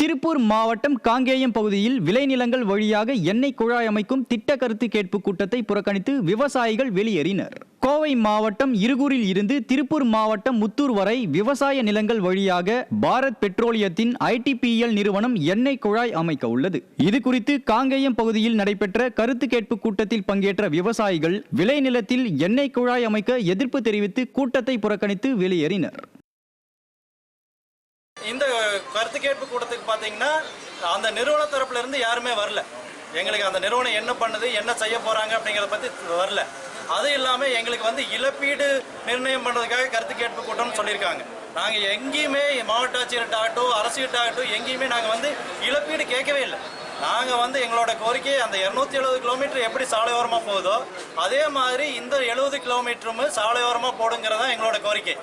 திருப்பூர் மாவட்டம் காங்கேயம் பகுதியில் விளைநிலங்கள் வழியாக எண்ணெய் குழாய் அமைக்கும் திட்ட கருத்து கேட்பு கூட்டத்தை புறக்கணித்து விவசாயிகள் வெளியேறினர். கோவை மாவட்டம் இருகூரில் இருந்து திருப்பூர் மாவட்டம் முத்தூர் வரை விவசாய நிலங்கள் வழியாக பாரத் பெட்ரோலியத்தின் ITPL நிறுவனம் எண்ணெய் குழாய் அமைக்க உள்ளது. இது குறித்து காங்கேயம் பகுதியில் நடைபெற்ற கருத்து கேட்பு கூட்டத்தில் பங்கேற்ற விவசாயிகள் விளைநிலத்தில் எண்ணெய் குழாய் அமைக்க எதிர்ப்பு தெரிவித்து கூட்டத்தை புறக்கணித்து வெளியேறினர். இந்த கருத்து கேட்பு கூட்டத்துக்கு பார்த்தீங்கன்னா அந்த நிறுவன தரப்புல இருந்து யாருமே வரல. எங்களுக்கு அந்த நிறுவனம் என்ன பண்ணுது, என்ன செய்ய போறாங்க அப்படிங்கிறத பற்றி வரல. அது இல்லாமல் எங்களுக்கு இழப்பீடு நிர்ணயம் பண்ணுறதுக்காக கருத்து கேட்பு கூட்டம்னு சொல்லியிருக்காங்க. நாங்கள் எங்கேயுமே மாவட்ட ஆட்சியர்கிட்டாகட்டும் அரசுகிட்டாகட்டும் எங்கேயுமே நாங்கள் இழப்பீடு கேட்கவே இல்லை. நாங்கள் எங்களோட கோரிக்கை அந்த 270 கிலோமீட்டர் எப்படி சாலையோரமாக போகுதோ அதே மாதிரி இந்த 70 கிலோமீட்டரும் சாலையோரமாக போடுங்கிறதான் எங்களோட கோரிக்கை.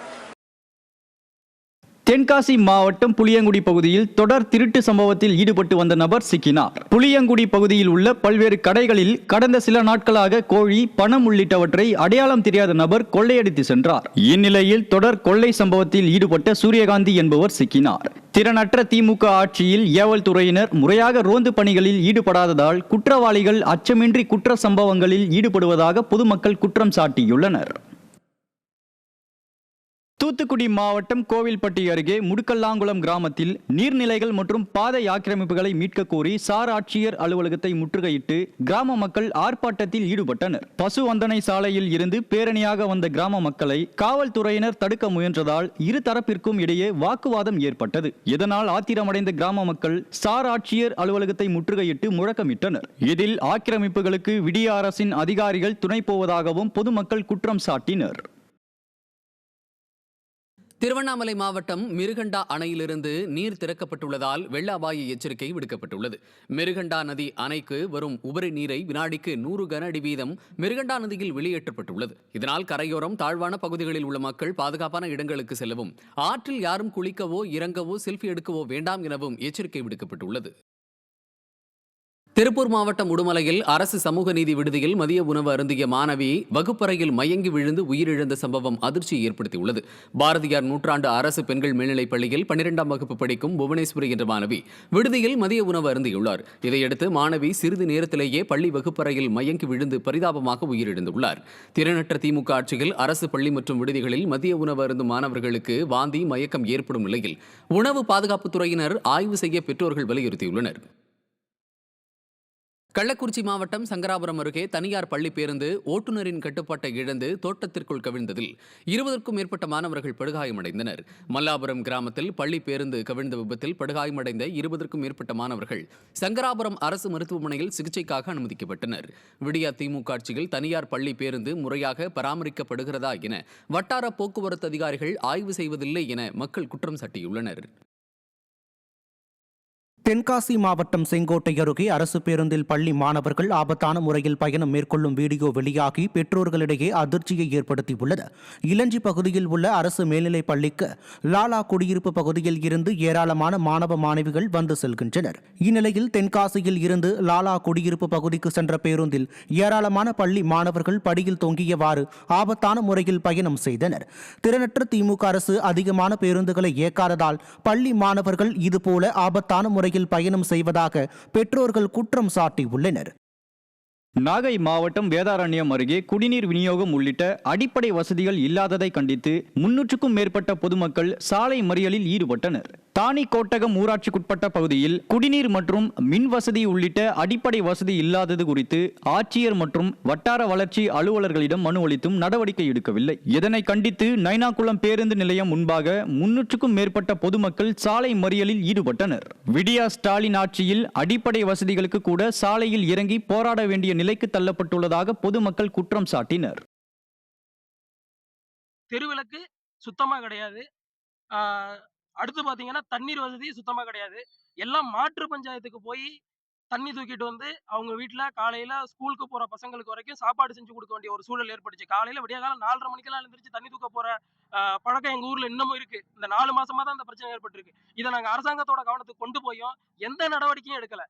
தென்காசி மாவட்டம் புளியங்குடி பகுதியில் தொடர் திருட்டு சம்பவத்தில் ஈடுபட்டு வந்த நபர் சிக்கினார். புளியங்குடி பகுதியில் உள்ள பல்வேறு கடைகளில் கடந்த சில நாட்களாக கோழி, பணம் உள்ளிட்டவற்றை அடையாளம் தெரியாத நபர் கொள்ளையடித்து சென்றார். இந்நிலையில் தொடர் கொள்ளை சம்பவத்தில் ஈடுபட்ட சூரியகாந்தி என்பவர் சிக்கினார். திறனற்ற திமுக ஆட்சியில் ஏவல் துறையினர் முறையாக ரோந்து பணிகளில் ஈடுபடாததால் குற்றவாளிகள் அச்சமின்றி குற்ற சம்பவங்களில் ஈடுபடுவதாக பொதுமக்கள் குற்றம் சாட்டியுள்ளனர். தூத்துக்குடி மாவட்டம் கோவில்பட்டி அருகே முடுக்கல்லாங்குளம் கிராமத்தில் நீர்நிலைகள் மற்றும் பாதை ஆக்கிரமிப்புகளை மீட்க கோரி சார் ஆட்சியர் அலுவலகத்தை முற்றுகையிட்டு கிராம மக்கள் ஆர்ப்பாட்டத்தில் ஈடுபட்டனர். பசுவந்தனை சாலையில் இருந்து பேரணியாக வந்த கிராம மக்களை காவல்துறையினர் தடுக்க முயன்றதால் இரு தரப்பிற்கும் இடையே வாக்குவாதம் ஏற்பட்டது. இதனால் ஆத்திரமடைந்த கிராம மக்கள் சார் ஆட்சியர் அலுவலகத்தை முற்றுகையிட்டு முழக்கமிட்டனர். இதில் ஆக்கிரமிப்புகளுக்கு விடிய அரசின் அதிகாரிகள் துணை போவதாகவும் பொதுமக்கள் குற்றம் சாட்டினர். திருவண்ணாமலை மாவட்டம் மிருகண்டா அணையிலிருந்து நீர் திறக்கப்பட்டுள்ளதால் வெள்ள அபாய எச்சரிக்கை விடுக்கப்பட்டுள்ளது. மிருகண்டா நதி அணைக்கு வரும் உபரி நீரை வினாடிக்கு 100 கன அடி வீதம் மிருகண்டா நதியில் வெளியேற்றப்பட்டுள்ளது. இதனால் கரையோரம் தாழ்வான பகுதிகளில் உள்ள மக்கள் பாதுகாப்பான இடங்களுக்கு செல்லவும், ஆற்றில் யாரும் குளிக்கவோ இறங்கவோ செல்ஃபி எடுக்கவோ வேண்டாம் எனவும் எச்சரிக்கை விடுக்கப்பட்டுள்ளது. திருப்பூர் மாவட்டம் உடுமலையில் அரசு சமூக நீதி விடுதியில் மதிய உணவு அருந்திய மாணவி வகுப்பறையில் மயங்கி விழுந்து உயிரிழந்த சம்பவம் அதிர்ச்சியை ஏற்படுத்தியுள்ளது. பாரதியார் நூற்றாண்டு அரசு பெண்கள் மேல்நிலைப் பள்ளியில் 12ஆம் வகுப்பு படிக்கும் புவனேஸ்வரி என்ற மாணவி விடுதியில் மதிய உணவு அருந்தியுள்ளார். இதையடுத்து மாணவி சிறிது நேரத்திலேயே பள்ளி வகுப்பறையில் மயங்கி விழுந்து பரிதாபமாக உயிரிழந்துள்ளார். திறனற்ற திமுக ஆட்சியில் அரசு பள்ளி மற்றும் விடுதிகளில் மதிய உணவு அருந்தும் மாணவர்களுக்கு வாந்தி, மயக்கம் ஏற்படும் நிலையில் உணவு பாதுகாப்புத்துறையினர் ஆய்வு செய்ய பெற்றோர்கள் வலியுறுத்தியுள்ளனர். கள்ளக்குறிச்சி மாவட்டம் சங்கராபுரம் அருகே தனியார் பள்ளி பேருந்து ஓட்டுநரின் கட்டுப்பாட்டை இழந்து தோட்டத்திற்குள் கவிழ்ந்ததில் 20க்கும் மேற்பட்ட மாணவர்கள் படுகாயமடைந்தனர். மல்லாபுரம் கிராமத்தில் பள்ளி பேருந்து கவிழ்ந்த விபத்தில் படுகாயமடைந்த 20க்கும் மேற்பட்ட மாணவர்கள் சங்கராபுரம் அரசு மருத்துவமனையில் சிகிச்சைக்காக அனுமதிக்கப்பட்டனர். விடியா திமுக ஆட்சியில் தனியார் பள்ளி பேருந்து முறையாக பராமரிக்கப்படுகிறதா என வட்டார போக்குவரத்து அதிகாரிகள் ஆய்வு செய்வதில்லை என மக்கள் குற்றம் சாட்டியுள்ளனர். தென்காசி மாவட்டம் செங்கோட்டை அருகே அரசு பேருந்தில் பள்ளி மாணவர்கள் ஆபத்தான முறையில் பயணம் மேற்கொள்ளும் வீடியோ வெளியாகி பெற்றோர்களிடையே அதிர்ச்சியை ஏற்படுத்தியுள்ளது. இளஞ்சி பகுதியில் உள்ள அரசு மேல்நிலைப் பள்ளிக்கு லாலா குடியிருப்பு பகுதியில் இருந்து ஏராளமான மாணவ மாணவிகள் வந்து செல்கின்றனர். இந்நிலையில் தென்காசியில் இருந்து லாலா குடியிருப்பு பகுதிக்கு சென்ற பேருந்தில் ஏராளமான பள்ளி மாணவர்கள் படியில் தொங்கியவாறு ஆபத்தான முறையில் பயணம் செய்தனர். திறனற்ற திமுக அரசு அதிகமான பேருந்துகளை இயக்காததால் பள்ளி மாணவர்கள் இதுபோல ஆபத்தான முறை பயணம் செய்வதாக பெற்றோர்கள் குற்றம் சாட்டியுள்ளனர். நாகை மாவட்டம் வேதாரண்யம் அருகே குடிநீர் விநியோகம் உள்ளிட்ட அடிப்படை வசதிகள் இல்லாததை கண்டித்து 300க்கும் மேற்பட்ட பொதுமக்கள் சாலை மறியலில் ஈடுபட்டனர். தானி கோட்டகம் ஊராட்சிக்குட்பட்ட பகுதியில் குடிநீர் மற்றும் மின் வசதி உள்ளிட்ட அடிப்படை வசதி இல்லாதது குறித்து ஆட்சியர் மற்றும் வட்டார வளர்ச்சி அலுவலர்களிடம் மனு அளித்தும் நடவடிக்கை எடுக்கவில்லை. இதனை கண்டித்து நைனாகுளம் பேருந்து நிலையம் முன்பாக 300க்கும் மேற்பட்ட பொதுமக்கள் சாலை மறியலில் ஈடுபட்டனர். விடியா ஸ்டாலின் ஆட்சியில் அடிப்படை வசதிகளுக்கு கூட சாலையில் இறங்கி போராட வேண்டிய நிலைக்கு தள்ளப்பட்டுள்ளதாக பொதுமக்கள் குற்றம் சாட்டினர். தெருவிளக்கு சுத்தமா கிடையாது. அடுத்து பாத்தீங்கன்னா தண்ணீர் வசதி சுத்தமா கிடையாது. எல்லாம் மாற்று பஞ்சாயத்துக்கு போய் தண்ணி தூக்கிட்டு வந்து அவங்க வீட்டுல காலையில ஸ்கூலுக்கு போற பசங்களுக்கு வரைக்கும் சாப்பாடு செஞ்சு கொடுக்க வேண்டிய ஒரு சூழல் ஏற்பட்டுச்சு. காலையில விடிய காலம் 4:30 மணிக்கெல்லாம் எழுந்திரிச்சு தண்ணி தூக்க போற பழக்கம் எங்க ஊர்ல இன்னமும் இருக்கு. இந்த 4 மாசமா தான் இந்த பிரச்சனை ஏற்பட்டிருக்கு. இதை நாங்க அரசாங்கத்தோட கவனத்துக்கு கொண்டு போயும் எந்த நடவடிக்கையும் எடுக்கல.